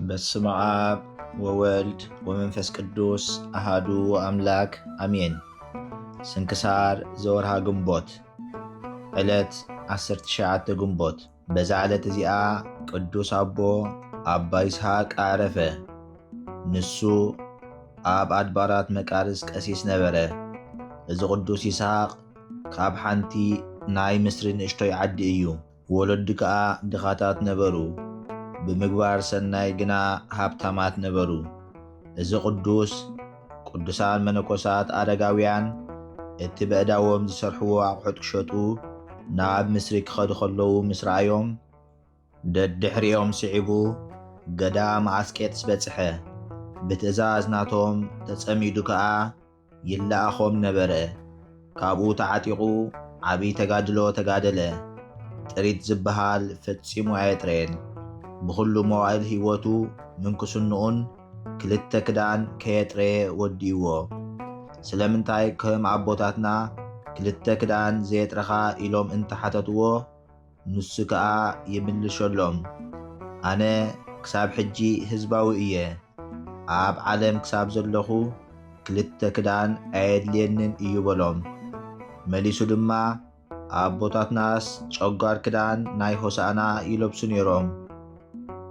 በስመ አብ ወወልድ ወመንፈስ ቅዱስ አሃዱ አምላክ አሜን። ስንክሳር ዘወርሃ ግንቦት ዕለት 19 ግንቦት። በዛ ዕለት እዚኣ ቅዱስ አባ ይስሐቅ አረፈ። ንሱ ኣብ ኣድባራት መቃርስ ቀሲስ ነበረ። እዚ ቅዱስ ይስሐቅ ካብ ሓንቲ ናይ ምስሪ ንእሽቶይ ዓዲ እዩ። ወለዱ ከዓ ድኻታት ነበሩ፣ ብምግባር ሰናይ ግና ሃብታማት ነበሩ። እዚ ቅዱሳን መነኮሳት ኣረጋውያን እቲ በእዳዎም ዝሰርሕዎ ኣቑሑት ክሸጡ ናብ ምስሪ ክኸዱ ከለዉ ምስ ረኣዮም ደድሕሪኦም ስዒቡ ገዳም ኣስቄጥስ በጽሐ። ብትእዛዝ ናቶም ተጸሚዱ ከዓ ይለኣኾም ነበረ። ካብኡ ተዓጢቑ ዓብይ ተጋድሎ ተጋደለ። ጥሪት ዝበሃል ፈጺሙ ኣየጥረየን። ብኩሉ መዋዕል ህይወቱ ምንኩስንኡን ክልተ ክዳን ከየጥረየ ወዲእዎ። ስለምንታይ ከም ኣቦታትና ክልተ ክዳን ዘየጥረኻ ኢሎም እንተሓተትዎ ንሱ ከዓ ይምልሸሎም፣ ኣነ ክሳብ ሕጂ ህዝባዊ እየ፣ ኣብ ዓለም ክሳብ ዘለኹ ክልተ ክዳን ኣየድልየንን እዩ በሎም። መሊሱ ድማ ኣቦታትናስ ጨጓር ክዳን ናይ ሆሳዕና ይለብሱ ነይሮም፣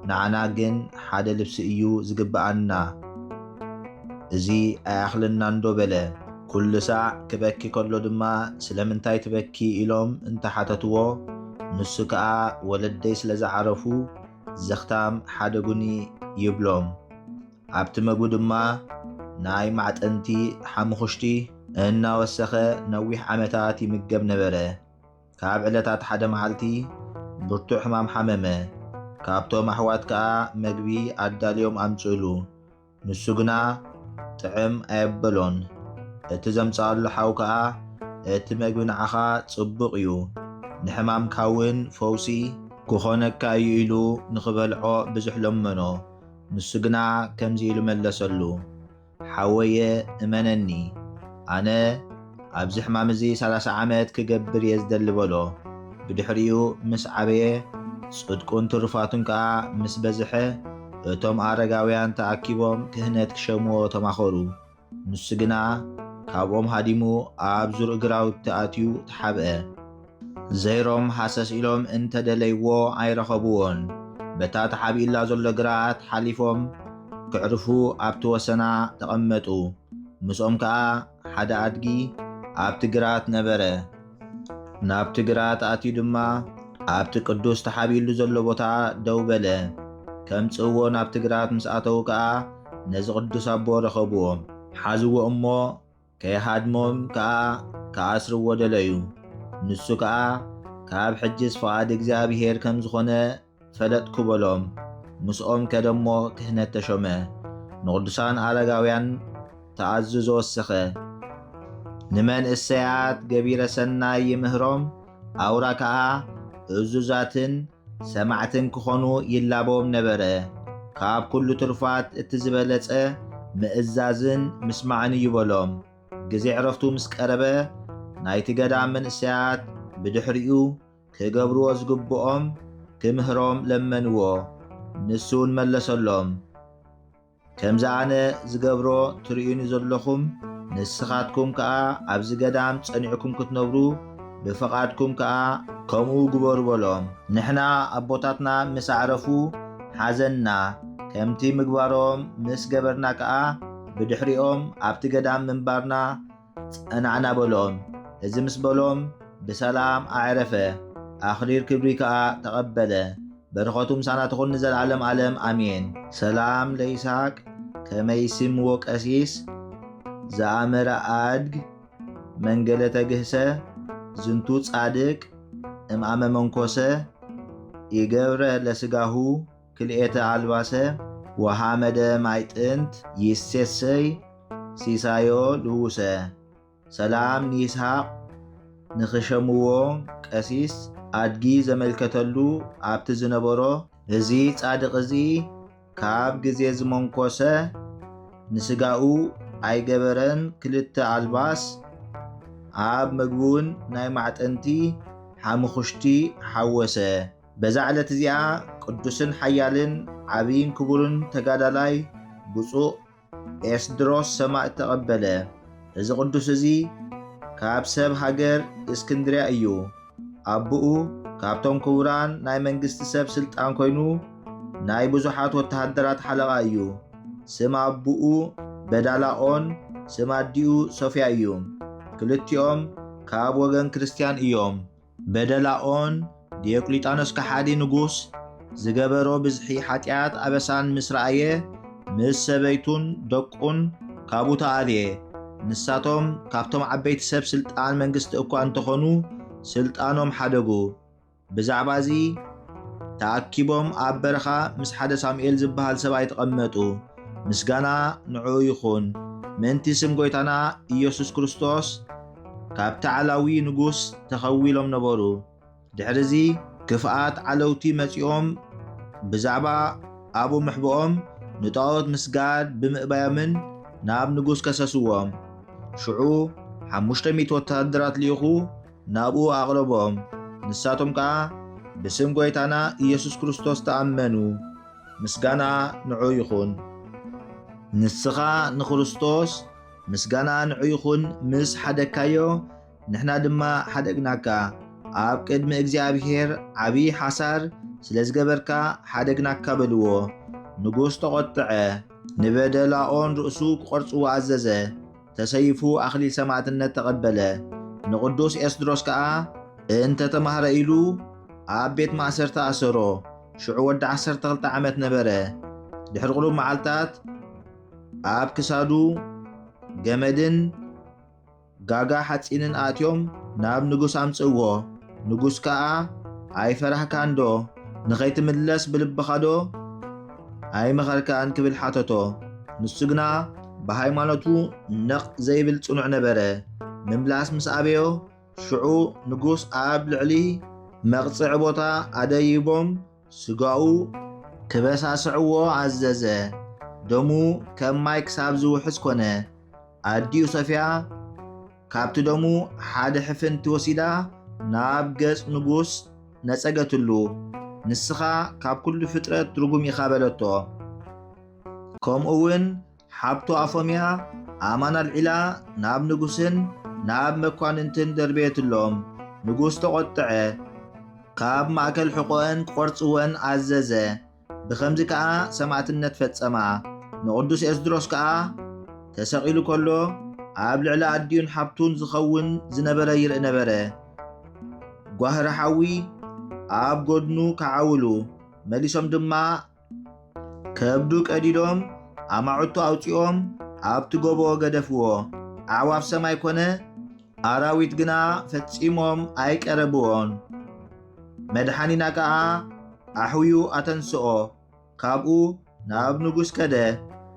ንዓና ግን ሓደ ልብሲ እዩ ዝግብኣና፣ እዚ ኣያኽልና እንዶ በለ። ኩሉ ሳዕ ክበኪ ከሎ ድማ ስለምንታይ ትበኪ ኢሎም እንተሓተትዎ ንሱ ከዓ ወለደይ ስለ ዝዓረፉ ዘኽታም ሓደ ጉኒ ይብሎም። ኣብቲ መጉ ድማ ናይ ማዕጠንቲ ሓሙኽሽቲ እናወሰኸ ነዊሕ ዓመታት ይምገብ ነበረ። ካብ ዕለታት ሓደ መዓልቲ ብርቱዕ ሕማም ሓመመ። ካብቶም ኣሕዋት ከዓ መግቢ ኣዳልዮም ኣምፅእሉ፣ ንሱ ግና ጥዕም ኣየበሎን። እቲ ዘምፅኣሉ ሓው ከዓ እቲ መግቢ ንዓኻ ጽቡቕ እዩ፣ ንሕማምካ እውን ፈውሲ ክኾነካ እዩ ኢሉ ንኽበልዖ ብዙሕ ለመኖ። ንሱ ግና ከምዚ ኢሉ መለሰሉ፣ ሓወየ እመነኒ፣ ኣነ ኣብዚ ሕማም እዚ 30 ዓመት ክገብር እየ ዝደሊ በሎ። ብድሕሪኡ ምስ ዓበየ ጽድቁን ትሩፋቱን ከዓ ምስ በዝሐ እቶም ኣረጋውያን ተኣኪቦም ክህነት ክሸምዎ ተማኸሩ። ንሱ ግና ካብኦም ሃዲሙ ኣብ ዙር እግራውቲ ኣትዩ ተሓብአ። ዘይሮም ሓሰስ ኢሎም እንተደለይዎ ኣይረኸብዎን። በታ ተሓቢኡላ ዘሎ ግራት ሓሊፎም ክዕርፉ ኣብቲ ወሰና ተቐመጡ። ምስኦም ከዓ ሓደ ኣድጊ ኣብቲ ግራት ነበረ። ናብቲ ግራት ኣትዩ ድማ ኣብቲ ቅዱስ ተሓቢኡሉ ዘሎ ቦታ ደው በለ። ከምጽእዎ ናብቲ ግራት ምስ ኣተዉ ከዓ ነዚ ቅዱስ ኣቦ ረኸብዎም። ሓዝዎ እሞ ከይሃድሞም ከዓ ከኣስርዎ ደለዩ። ንሱ ከዓ ካብ ሕጅስ ፍቓድ እግዚኣብሔር ከም ዝኾነ ፈለጥኩ በሎም። ምስኦም ከደሞ ክህነት ተሾመ። ንቅዱሳን ኣረጋውያን ተኣዝዞ ወሰኸ። ንመንእሰያት ገቢረ ሰናይ ይምህሮም፣ ኣውራ ከዓ እዙዛትን ሰማዕትን ክኾኑ ይላቦም ነበረ። ካብ ኩሉ ትሩፋት እቲ ዝበለጸ ምእዛዝን ምስማዕን እዩ በሎም። ግዜ ዕረፍቱ ምስ ቀረበ ናይቲ ገዳም መንእሰያት ብድሕሪኡ ክገብርዎ ዝግብኦም ክምህሮም ለመንዎ። ንሱን መለሰሎም፣ ከምዚ ኣነ ዝገብሮ ትርእዩኒ ዘለኹም ንስኻትኩም ከዓ ኣብዚ ገዳም ጸኒዕኩም ክትነብሩ ብፈቓድኩም ከዓ ከምኡ ግበሩ በሎም። ንሕና ኣቦታትና ምስ ኣዕረፉ ሓዘንና፣ ከምቲ ምግባሮም ምስ ገበርና ከዓ ብድሕሪኦም ኣብቲ ገዳም ምንባርና ጸናዕና በሎም። እዚ ምስ በሎም ብሰላም ኣዕረፈ። ኣኽሊል ክብሪ ከዓ ተቐበለ። በረኸቱ ምሳና ትኹን ንዘለዓለም ዓለም ኣሜን። ሰላም ለይስሐቅ ከመይ ስምዎ ቀሲስ ዘኣመረ ኣድግ መንገለ ተግህሰ ዝንቱ ጻድቅ እምኣመ መንኮሰ ይገብረ ለስጋሁ ክልኤተ ኣልባሰ ወሃመደ ማይጥንት ይሴሰይ ሲሳዮ ልውሰ። ሰላም ንይስሐቅ ንኽሸምዎ ቀሲስ ኣድጊ ዘመልከተሉ ኣብቲ ዝነበሮ እዚ ጻድቕ እዚ ካብ ግዜ ዝመንኮሰ ንስጋኡ ኣይገበረን ክልተ ኣልባስ፣ ኣብ ምግቡን ናይ ማዕጠንቲ ሓሙኽሽቲ ሓወሰ። በዛ ዕለት እዚኣ ቅዱስን ሓያልን ዓብይን ክቡርን ተጋዳላይ ብፁዕ ኤስድሮስ ሰማዕት ተቐበለ። እዚ ቅዱስ እዚ ካብ ሰብ ሃገር እስክንድርያ እዩ። ኣቦኡ ካብቶም ክቡራን ናይ መንግስቲ ሰብ ስልጣን ኮይኑ ናይ ብዙሓት ወተሃደራት ሓለቓ እዩ። ስም ኣቦኡ በዳላኦን ስም ኣዲኡ ሶፍያ እዩ። ክልቲኦም ካብ ወገን ክርስቲያን እዮም። በደላኦን ዲዮቅሊጣኖስ ከሓዲ ንጉስ ዝገበሮ ብዝሒ ሓጢኣት ኣበሳን ምስ ረኣየ ምስ ሰበይቱን ደቁን ካብኡ ተኣልየ። ንሳቶም ካብቶም ዓበይቲ ሰብ ስልጣን መንግስቲ እኳ እንተኾኑ ስልጣኖም ሓደጉ። ብዛዕባ እዚ ተኣኪቦም ኣብ በረኻ ምስ ሓደ ሳሙኤል ዝበሃል ሰብኣይ ተቐመጡ። ምስጋና ንዕኡ ይኹን። ምእንቲ ስም ጎይታና ኢየሱስ ክርስቶስ ካብ ተዓላዊ ንጉስ ተኸዊሎም ነበሩ። ድሕሪዚ ክፍኣት ዓለውቲ መጺኦም ብዛዕባ ኣቦ ምሕብኦም ንጣዖት ምስጋድ ብምእባዮምን ናብ ንጉስ ከሰስዎም። ሽዑ 500 ወተሃደራት ልኢኹ ናብኡ ኣቕረቦም። ንሳቶም ከዓ ብስም ጎይታና ኢየሱስ ክርስቶስ ተኣመኑ። ምስጋና ንዑ ይኹን። ንስኻ ንክርስቶስ ምስጋና ንዑ ይኹን ምስ ሓደካዮ ንሕና ድማ ሓደግናካ። ኣብ ቅድሚ እግዚኣብሔር ዓብዪ ሓሳር ስለ ዝገበርካ ሓደግናካ በልዎ። ንጉስ ተቖጥዐ። ንበደላኦን ርእሱ ክቖርጽዎ ኣዘዘ። ተሰይፉ ኣኽሊል ሰማዕትነት ተቐበለ። ንቅዱስ ኤስድሮስ ከዓ እንተ ተማህረ ኢሉ ኣብ ቤት ማእሰርቲ ኣሰሮ። ሽዑ ወዲ 12 ዓመት ነበረ። ድሕሪ ቁሉብ መዓልታት ኣብ ክሳዱ ገመድን ጋጋ ሓፂንን ኣትዮም ናብ ንጉስ ኣምጽእዎ። ንጉስ ከዓ ኣይፈራህካንዶ ንኸይትምለስ ብልብኻዶ ኣይመኸርካን ክብል ሓተቶ። ንሱ ግና ብሃይማኖቱ ነቕ ዘይብል ጽኑዕ ነበረ። ምምላስ ምስ ኣበዮ ሽዑ ንጉስ ኣብ ልዕሊ መቕፅዕ ቦታ ኣደይቦም ስጋኡ ክበሳስዕዎ ኣዘዘ። ደሙ ከም ማይ ክሳብ ዝውሕዝ ኮነ። ኣዲኡ ሶፍያ ካብቲ ደሙ ሓደ ሕፍንቲ ወሲዳ ናብ ገጽ ንጉስ ነጸገትሉ። ንስኻ ካብ ኩሉ ፍጥረት ትርጉም ኢኻ በለቶ። ከምኡውን ሓብቶ ኣፎምያ ኣማና ኣልዒላ ናብ ንጉስን ናብ መኳንንትን ደርቤትሎም። ንጉስ ተቖጥዐ። ካብ ማእከል ሕቖአን ክቖርጽወን ኣዘዘ። ብኸምዚ ከዓ ሰማዕትነት ፈጸማ። ንቅዱስ ኤስድሮስ ከዓ ተሰቒሉ ከሎ ኣብ ልዕሊ ኣዲዩን ሓብቱን ዝኸውን ዝነበረ ይርኢ ነበረ። ጓህሪ ሓዊ ኣብ ጎድኑ ከዓውሉ መሊሶም ድማ ከብዱ ቀዲዶም ኣማዕቱ ኣውፂኦም ኣብቲ ጎቦ ገደፍዎ። ኣዕዋፍ ሰማይ ኮነ ኣራዊት ግና ፈጺሞም ኣይቀረብዎን። መድሓኒና ከዓ ኣሕውዩ ኣተንስኦ። ካብኡ ናብ ንጉስ ከደ።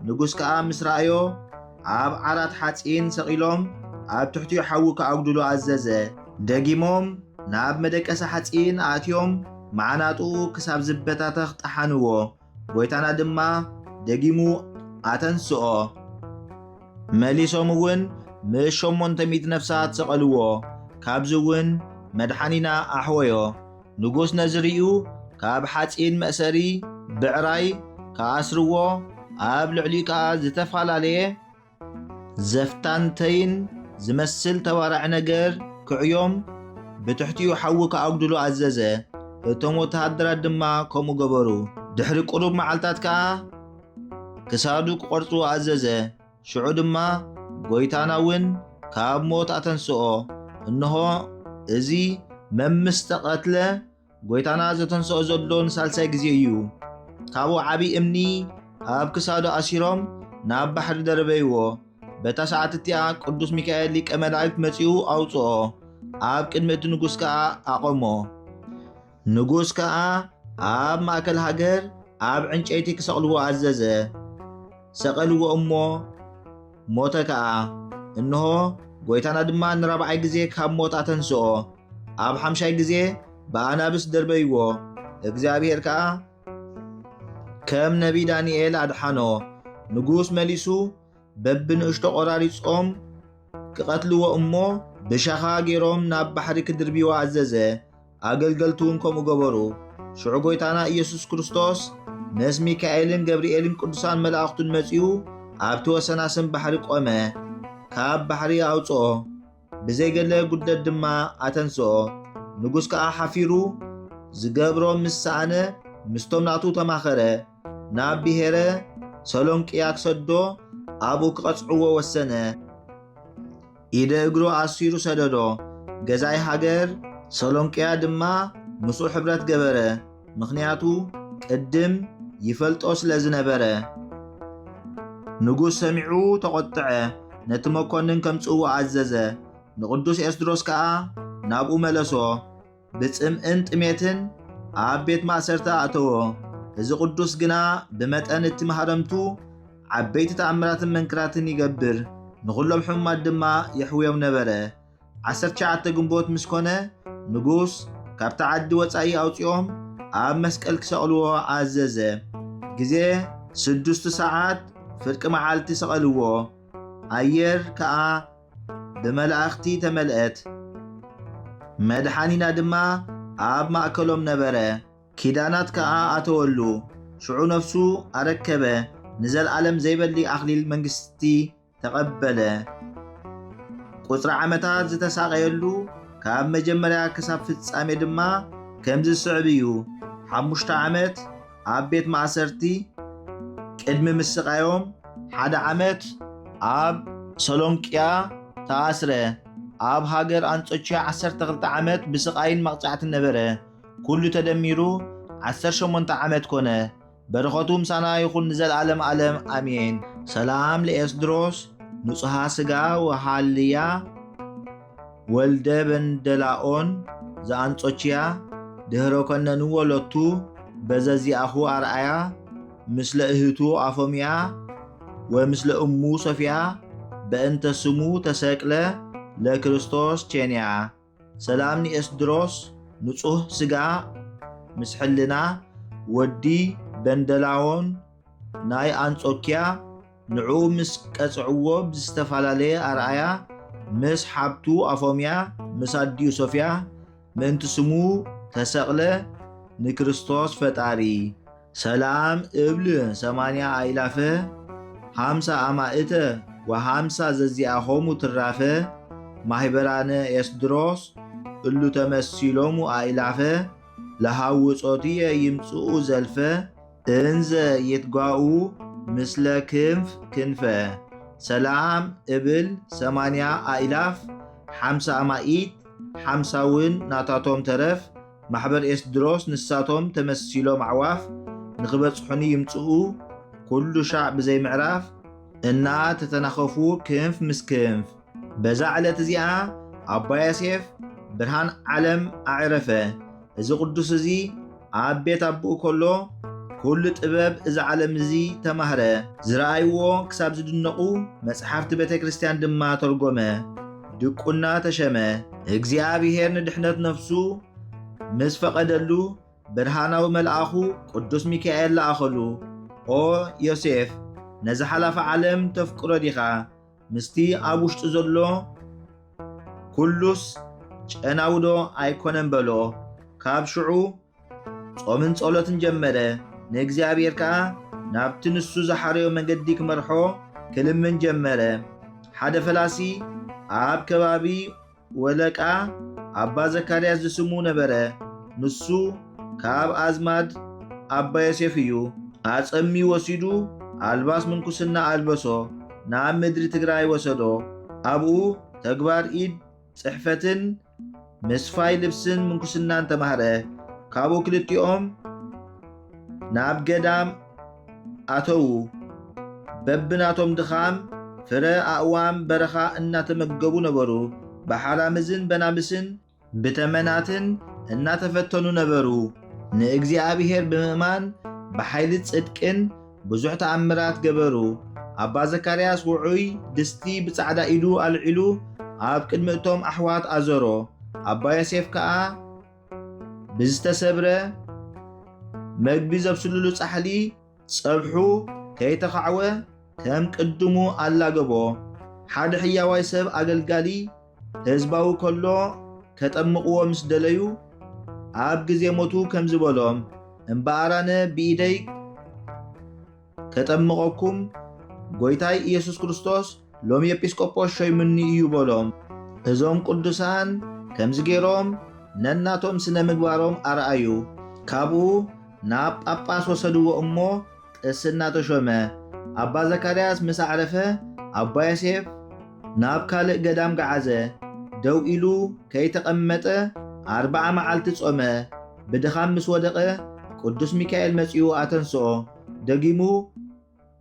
ንጉስ ከዓ ምስ ረኣዮ ኣብ ዓራት ሓፂን ሰቒሎም ኣብ ትሕቲኡ ሓዊ ከኣጉድሉ ኣዘዘ። ደጊሞም ናብ መደቀሲ ሓፂን ኣትዮም መዓናጥኡ ክሳብ ዝበታተኽ ጠሓንዎ። ጎይታና ድማ ደጊሙ ኣተንስኦ። መሊሶም እውን ምስ 800 ነፍሳት ሰቐልዎ። ካብዚ እውን መድሓኒና ኣሕወዮ። ንጉስ ነዚ ርዩ ካብ ሓፂን መእሰሪ ብዕራይ ከኣስርዎ። ኣብ ልዕሊኡ ከዓ ዝተፈላለየ ዘፍታንተይን ዝመስል ተባራዕ ነገር ክዕዮም ብትሕቲኡ ሓዊ ከኣጉድሉ ኣዘዘ። እቶም ወተሃደራት ድማ ከምኡ ገበሩ። ድሕሪ ቁሩብ መዓልታት ከዓ ክሳዱ ክቖርጹ ኣዘዘ። ሽዑ ድማ ጎይታና እውን ካብ ሞት ኣተንስኦ። እንሆ እዚ መምስተቐትለ ጎይታና ዘተንስኦ ዘሎ ንሳልሳይ ግዜ እዩ። ካብኡ ዓብዪ እምኒ ኣብ ክሳዱ ኣሲሮም ናብ ባሕሪ ደረበይዎ። በታ ሰዓት እቲኣ ቅዱስ ሚካኤል ሊቀ መላእክት መጺኡ ኣውፅኦ። ኣብ ቅድሚ እቲ ንጉስ ከዓ ኣቆሞ። ንጉስ ከዓ ኣብ ማእከል ሃገር ኣብ ዕንጨይቲ ክሰቕልዎ ኣዘዘ። ሰቐልዎ እሞ ሞተ ከዓ። እንሆ ጎይታና ድማ ንራብዓይ ግዜ ካብ ሞት ኣተንስኦ። ኣብ 5ይ ግዜ ብኣናብስ ደርበይዎ። እግዚኣብሔር ከዓ ከም ነቢይ ዳንኤል ኣድሓኖ። ንጉስ መሊሱ በብንእሽቶ ቆራሪጾም ክቐትልዎ እሞ ብሻኻ ገይሮም ናብ ባሕሪ ክድርቢዎ ኣዘዘ። ኣገልገልቱ እውን ከምኡ ገበሩ። ሽዑ ጎይታና ኢየሱስ ክርስቶስ ምስ ሚካኤልን ገብርኤልን ቅዱሳን መላእኽቱን መጺኡ ኣብቲ ወሰናስን ባሕሪ ቆመ። ካብ ባሕሪ ኣውፅኦ፣ ብዘይገለ ጉደት ድማ ኣተንስኦ። ንጉሥ ከዓ ሓፊሩ ዝገብሮ ምስ ሰኣነ ምስቶም ናቱ ተማኸረ። ናብ ብሔረ ሰሎንቅያ ክሰዶ ኣብኡ ክቐጽዕዎ ወሰነ። ኢደ እግሮ ኣሲሩ ሰደዶ። ገዛይ ሃገር ሰሎንቅያ ድማ ምስኡ ሕብረት ገበረ። ምኽንያቱ ቅድም ይፈልጦ ስለ ዝነበረ። ንጉሥ ሰሚዑ ተቖጥዐ። ነቲ መኮንን ከምጽእዎ ኣዘዘ። ንቅዱስ ኤስድሮስ ከዓ ናብኡ መለሶ። ብጽምእን ጥሜትን ኣብ ቤት ማእሰርታ ኣተዎ። እዚ ቅዱስ ግና ብመጠን እቲ መሃረምቱ ዓበይቲ ተኣምራትን መንክራትን ይገብር። ንኹሎም ሕሙማት ድማ የሕውዮም ነበረ። 19 ግንቦት ምስ ኮነ ንጉሥ ካብቲ ዓዲ ወፃኢ ኣውፂኦም ኣብ መስቀል ክሰቕልዎ ኣዘዘ። ግዜ 6 ሰዓት ፍርቂ መዓልቲ ሰቐልዎ። ኣየር ከዓ ብመላእኽቲ ተመልአት። መድሓኒና ድማ ኣብ ማእከሎም ነበረ። ኪዳናት ከዓ ኣተወሉ። ሽዑ ነፍሱ ኣረከበ። ንዘለዓለም ዘይበሊ ኣኽሊል መንግሥቲ ተቐበለ። ቁጽሪ ዓመታት ዝተሳቐየሉ ካብ መጀመርያ ክሳብ ፍጻሜ ድማ ከምዚ ዝስዕብ እዩ። 5 ዓመት ኣብ ቤት ማእሰርቲ ቅድሚ ምስቃዮም፣ 1 ዓመት ኣብ ሰሎንቅያ ተኣስረ። ኣብ ሃገር አንጾኪያ 12 ዓመት ብስቃይን መቕጻዕትን ነበረ። ኩሉ ተደሚሩ 18 ዓመት ኮነ። በረኸቱ ምሳና ይኹን ንዘለዓለም ዓለም ኣሜን። ሰላም ለኤስድሮስ ንጹሃ ሥጋ ወሃልያ ወልደ በንደላኦን ዘአንጾኪያ ድህረ ኮነንዎ ሎቱ በዘዚአኹ ኣርአያ ምስለ እህቱ አፎምያ ወምስለ እሙ ሶፊያ በእንተ ስሙ ተሰቅለ ለክርስቶስ ቼንያ። ሰላም ንኤስድሮስ ንጹህ ሥጋ ምስ ሕልና ወዲ በንደላዎን ናይ አንጾኪያ ንዑ ምስ ቀጽዕዎ ብዝተፈላለየ ኣርአያ ምስ ሓብቱ አፎምያ ምስ ኣዲኡ ሶፊያ ምእንቲ ስሙ ተሰቕለ ንክርስቶስ ፈጣሪ። ሰላም እብል 80 አይላፈ 50 አማእተ ወ50 ዘዚአሆሙ ትራፈ ማህበራነ ኤስድሮስ እሉ ተመሲሎሙ አይላፈ ለሃውጾትየ ይምጽኡ ዘልፈ እንዘ የትጓኡ ምስለ ክንፍ ክንፈ። ሰላም እብል 80 አእላፍ 50 አማኢት 50ውን ናታቶም ተረፍ ማሕበር ኤስድሮስ ንሳቶም ተመሲሎም ኣዕዋፍ ንኽበጽሑኒ ይምጽኡ ኩሉ ሻዕ ብዘይ ምዕራፍ እና ተተናኸፉ ክንፍ ምስ ክንፍ። በዛ ዕለት እዚኣ ኣባ ዮሴፍ ብርሃን ዓለም ኣዕረፈ። እዚ ቅዱስ እዚ ኣብ ቤት ኣቦኡ ከሎ ኩሉ ጥበብ እዚ ዓለም እዚ ተማህረ። ዝረኣይዎ ክሳብ ዝድነቑ መጽሓፍቲ ቤተ ክርስቲያን ድማ ተርጎመ። ድቁና ተሸመ። እግዚአብሔር ንድሕነት ነፍሱ ምስ ፈቐደሉ ብርሃናዊ መልአኹ ቅዱስ ሚካኤል ለኣኸሉ። ኦ ዮሴፍ ነዚ ሓላፈ ዓለም ተፍቅሮ ዲኻ? ምስቲ ኣብ ውሽጡ ዘሎ ኩሉስ ጨናውዶ ኣይኮነን በሎ። ካብ ሽዑ ጾምን ጸሎትን ጀመረ። ንእግዚአብሔር ከዓ ናብቲ ንሱ ዝሓረዮ መንገዲ ክመርሖ ክልምን ጀመረ። ሓደ ፈላሲ ኣብ ከባቢ ወለቃ ኣባ ዘካርያስ ዝስሙ ነበረ። ንሱ ካብ ኣዝማድ ኣባ ዮሴፍ እዩ። ኣጸሚ ወሲዱ ኣልባስ ምንኩስና ኣልበሶ ናብ ምድሪ ትግራይ ወሰዶ። ኣብኡ ተግባር ኢድ ጽሕፈትን ምስፋይ ልብስን ምንኩስናን ተማህረ። ካብኡ ክልቲኦም ናብ ገዳም ኣተዉ። በብናቶም ድኻም ፍረ ኣእዋም በረኻ እናተመገቡ ነበሩ። ብሓራምዝን በናብስን ብተመናትን እናተፈተኑ ነበሩ። ንእግዚአብሔር ብምእማን ብሓይሊ ጽድቅን ብዙሕ ተኣምራት ገበሩ። ኣባ ዘካርያስ ውዑይ ድስቲ ብጻዕዳ ኢዱ ኣልዒሉ ኣብ ቅድሚ እቶም ኣሕዋት ኣዘሮ። ኣባ ዮሴፍ ከዓ ብዝተሰብረ መግቢ ዘብስልሉ ጻሕሊ ጸብሑ ከይተኻዕወ ከም ቅድሙ ኣላገቦ። ሓደ ሕያዋይ ሰብ ኣገልጋሊ ህዝባዊ ከሎ ከጠምቕዎ ምስ ደለዩ ኣብ ግዜ ሞቱ ከም ዝበሎም እምበኣራነ ብኢደይ ከጠምቐኩም ጎይታይ ኢየሱስ ክርስቶስ ሎሚ ኤጲስቆጶስ ሾይሙኒ እዩ በሎም። እዞም ቅዱሳን ከምዚ ገይሮም ነናቶም ስነ ምግባሮም አርአዩ። ካብኡ ናብ ጳጳስ ወሰድዎ እሞ ቅስና ተሾመ። አባ ዘካርያስ ምስ ዓረፈ አባ ዮሴፍ ናብ ካልእ ገዳም ገዓዘ። ደው ኢሉ ከይተቐመጠ 40 መዓልቲ ጾመ። ብድኻም ምስ ወደቐ ቅዱስ ሚካኤል መጺኡ አተንስኦ። ደጊሙ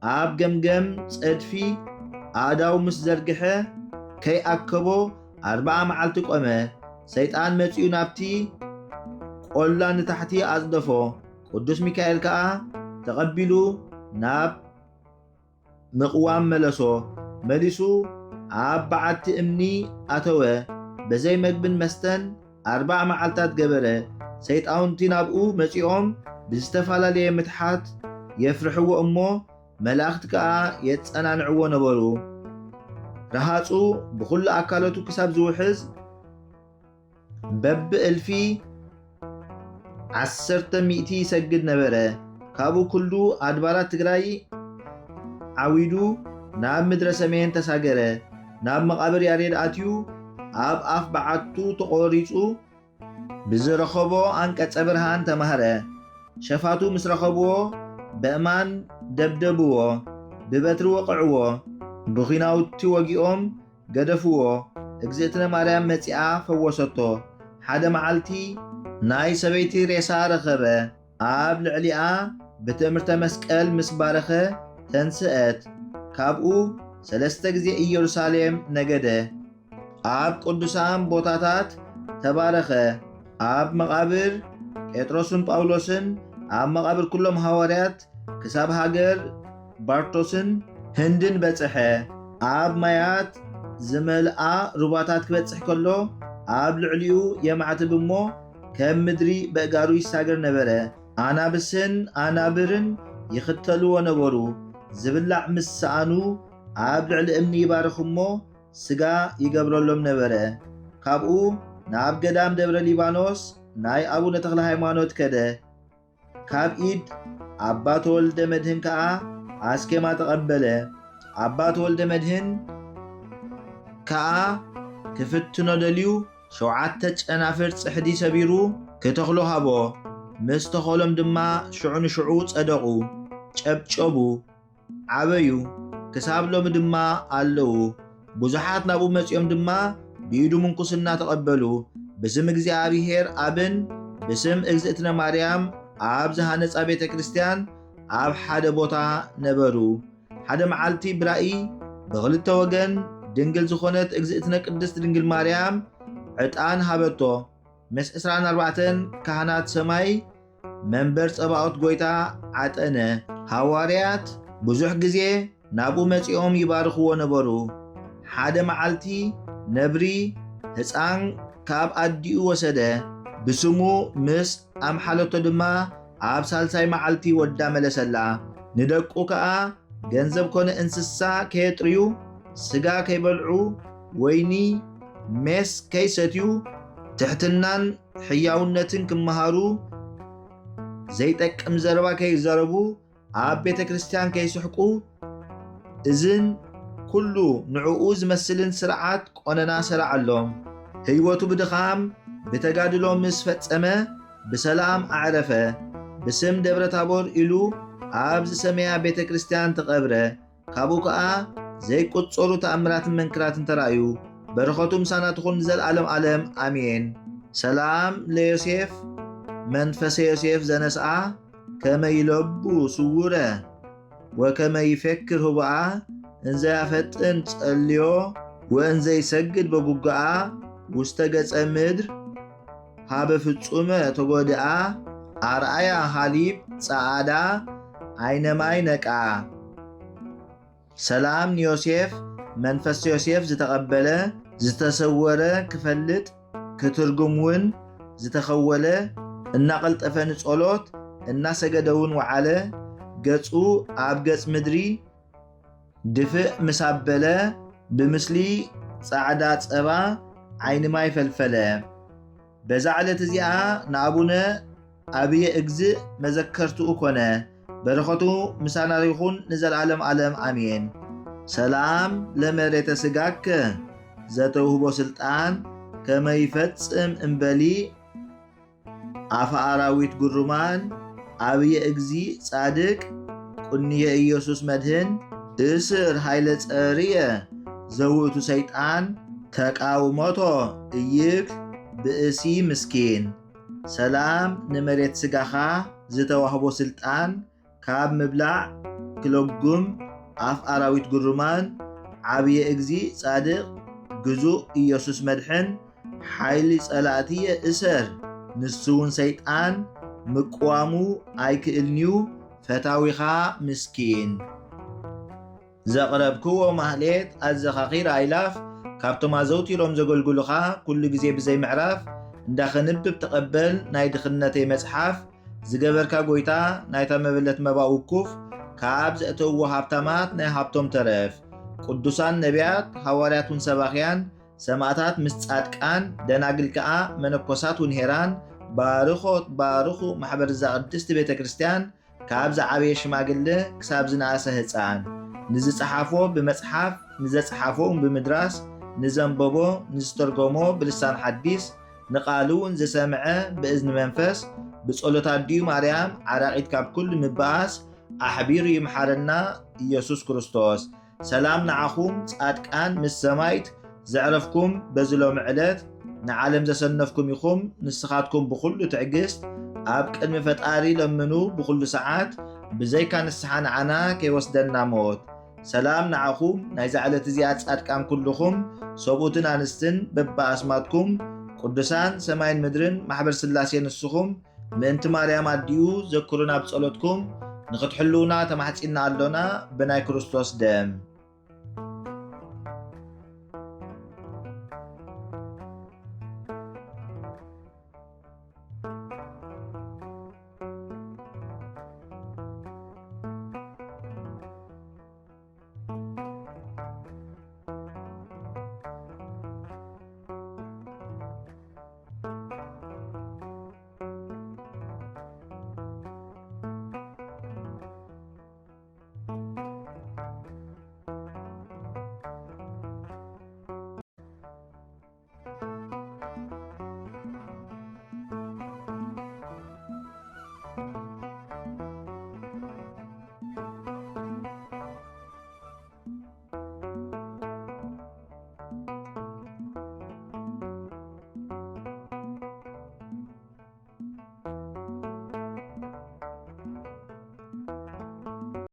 ኣብ ገምገም ጸድፊ ኣእዳው ምስ ዘርግሐ ከይኣከቦ 40 መዓልቲ ቆመ። ሰይጣን መጺኡ ናብቲ ቆላ ንታሕቲ ኣጽደፎ። ቅዱስ ሚካኤል ከዓ ተቐቢሉ ናብ ምቕዋም መለሶ። መሊሱ ኣብ በዓቲ እምኒ ኣተወ። በዘይ መግብን መስተን 40 መዓልታት ገበረ። ሰይጣውንቲ ናብኡ መጺኦም ብዝተፈላለየ ምትሓት የፍርሕዎ እሞ መላእኽቲ ከዓ የጸናንዕዎ ነበሩ። ረሃጹ ብኹሉ ኣካለቱ ክሳብ ዝውሕዝ በብእልፊ 10 ይሰግድ ነበረ። ካብኡ ኩሉ ኣድባራት ትግራይ ዓዊዱ ናብ ምድረ ሰሜን ተሳገረ። ናብ መቓብር ያሬድ ኣትዩ ኣብ ኣፍ በዓቱ ተቖሪጹ ብዝረኸቦ አንቀጸ ብርሃን ተማህረ። ሸፋቱ ምስ ረኸብዎ በእማን ደብደብዎ፣ ብበትሪ ወቕዕዎ፣ ብኺናውቲ ወጊኦም ገደፍዎ። እግዝእትነ ማርያም መጺኣ ፈወሰቶ። ሓደ መዓልቲ ናይ ሰበይቲ ሬሳ ረኸበ። ኣብ ልዕሊኣ ብትእምርተ መስቀል ምስ ባረኸ ተንስአት። ካብኡ 3 ግዜ ኢየሩሳሌም ነገደ። ኣብ ቅዱሳን ቦታታት ተባረኸ። ኣብ መቓብር ጴጥሮስን ጳውሎስን፣ ኣብ መቓብር ኩሎም ሐዋርያት ክሳብ ሃገር ባርቶስን ህንድን በጽሐ። ኣብ ማያት ዝመልኣ ሩባታት ክበጽሕ ከሎ ኣብ ልዕሊኡ የማዕትብ እሞ ከም ምድሪ በእጋሩ ይሳገር ነበረ። ኣናብስን ኣናብርን ይኽተልዎ ነበሩ። ዝብላዕ ምስ ሰኣኑ ኣብ ልዕሊ እምኒ ይባርኽ እሞ ስጋ ይገብረሎም ነበረ። ካብኡ ናብ ገዳም ደብረ ሊባኖስ ናይ ኣቡነ ተክለ ሃይማኖት ከደ። ካብ ኢድ ኣባ ተወልደ መድህን ከዓ ኣስኬማ ተቐበለ። ኣባ ተወልደ መድህን ከዓ ክፍትኖ ደልዩ 7 ጨናፍር ጽሕዲ ሰቢሩ ክተኽሎ ሃቦ። ምስ ተኸሎም ድማ ሽዑ ንሽዑ ጸደቑ፣ ጨብጨቡ፣ ዓበዩ። ክሳብ ሎሚ ድማ ኣለዉ። ብዙሓት ናብኡ መጺኦም ድማ ብኢዱ ምንኩስና ተቐበሉ። ብስም እግዚኣብሔር ኣብን ብስም እግዝእትነ ማርያም ኣብ ዝሃነጻ ቤተ ክርስቲያን ኣብ ሓደ ቦታ ነበሩ። ሓደ መዓልቲ ብራእይ ብኽልተ ወገን ድንግል ዝኾነት እግዝእትነ ቅድስት ድንግል ማርያም ዕጣን ሃበቶ። ምስ 24 ካህናት ሰማይ መንበር ጸባኦት ጎይታ ዓጠነ። ሐዋርያት ብዙሕ ግዜ ናብኡ መጺኦም ይባርኽዎ ነበሩ። ሓደ መዓልቲ ነብሪ ሕፃን ካብ ኣዲኡ ወሰደ። ብስሙ ምስ ኣምሓለቶ ድማ ኣብ ሳልሳይ መዓልቲ ወዳ መለሰላ። ንደቁ ከዓ ገንዘብ ኮነ እንስሳ ከየጥርዩ፣ ስጋ ከይበልዑ፣ ወይኒ ሜስ ከይሰትዩ፣ ትሕትናን ሕያውነትን ክመሃሩ፣ ዘይጠቅም ዘረባ ከይዘረቡ፣ ኣብ ቤተ ክርስቲያን ከይስሕቁ፣ እዝን ኩሉ ንዕኡ ዝመስልን ስርዓት ቆነና ሰርዓሎም። ህይወቱ ብድኻም ብተጋድሎ ምስ ፈጸመ ብሰላም ኣዕረፈ። ብስም ደብረ ታቦር ኢሉ ኣብ ዝሰመያ ቤተ ክርስቲያን ተቐብረ። ካብኡ ከዓ ዘይቁጸሩ ተኣምራትን መንክራትን ተራእዩ። በረኸቱ ምሳና ትኹን ዘለዓለም ዓለም ኣሜን። ሰላም ለዮሴፍ መንፈሰ ዮሴፍ ዘነስአ ከመ ይለቡ ስውረ ወከመ ይፈክር ህቡአ እንዘ ያፈጥን ጸልዮ ወእንዘ ይሰግድ በጉግአ ውስተ ገጸ ምድር ሃበ ፍጹመ ተጎድአ ኣርአያ ሃሊብ ጸዓዳ ዓይነማይ ነቃ። ሰላም ንዮሴፍ መንፈስ ዮሴፍ ዝተቐበለ ዝተሰወረ ክፈልጥ ክትርጉምውን ዝተኸወለ እናቐልጠፈ ንጸሎት እናሰገደውን ወዓለ። ገጹ ኣብ ገጽ ምድሪ ድፍእ ምሳበለ ብምስሊ ጻዕዳ ጸባ ዓይንማይ ፈልፈለ። በዛ ዕለት እዚኣ ንኣቡነ ኣብየ እግዝእ መዘከርትኡ ኮነ። برخته مسانا يخون نزل عالم عالم آمين. سلام لمريت سقاك ذاته بسلطان كما يفتسم انبلي عفا عراويت قرمان عبي اكزي صادق قنية إيسوس مدهن اسر هايلت اريا زوتو سيطان تقاومتو ايك باسي مسكين. سلام نمريت سقاخا زتوهبو سلطان كاب مبلع كلوغم عف عراويت قرمان عبي اكزي صادق جزو إيسوس مدحن حيلي صلاتية اسر نسون سيطان مقوامو ايك النيو فتاويخا مسكين. زقربكو مهليت الزخاخير ايلاف كابتو مازوتي روم زقلقلوخا كل جزي بزي معراف انداخنبب تقبل ناي دخلنتي مصحف زقبركا قويتا نايتا مبلت مباوكوف كاب زأتو هابتامات ناي هابتوم ترف قدوسان نبيات حوارياتون سباخيان سماعتات مستعدقان دناقل كا منكوسات ونهيران بارخو محبر الزاقدست بيت كريستيان كاب زعابي شماقل كساب زناسة هتسان نزي صحافو بمصحف نزي صحافو بمدراس نزنببو نزترقمو بلسان حديث نقالو نزي سامعه بإذن منفس بصولتات ديو مريم عراقيت كاب كل مباس أحبير يمحرنا يسوس كريستوس. سلام نعخوم صادقان مس سمايت زعرفكم بزلو معلت نعالم زسنفكم يخوم نسخاتكم بكل تعجست اب قدم فتاري لمنو بكل ساعات بزي كان السحان عنا كيوسدنا موت. سلام نعخوم ناي زعلت زياد صادقان كلكم صبوتن انستن ببا اسماتكم قدسان سماين مدرن محبر سلاسي نسخم منت مريم اديو ذكرونا بصلوتكم نختحلونا تمحصينا اللونا بناي كريستوس دم.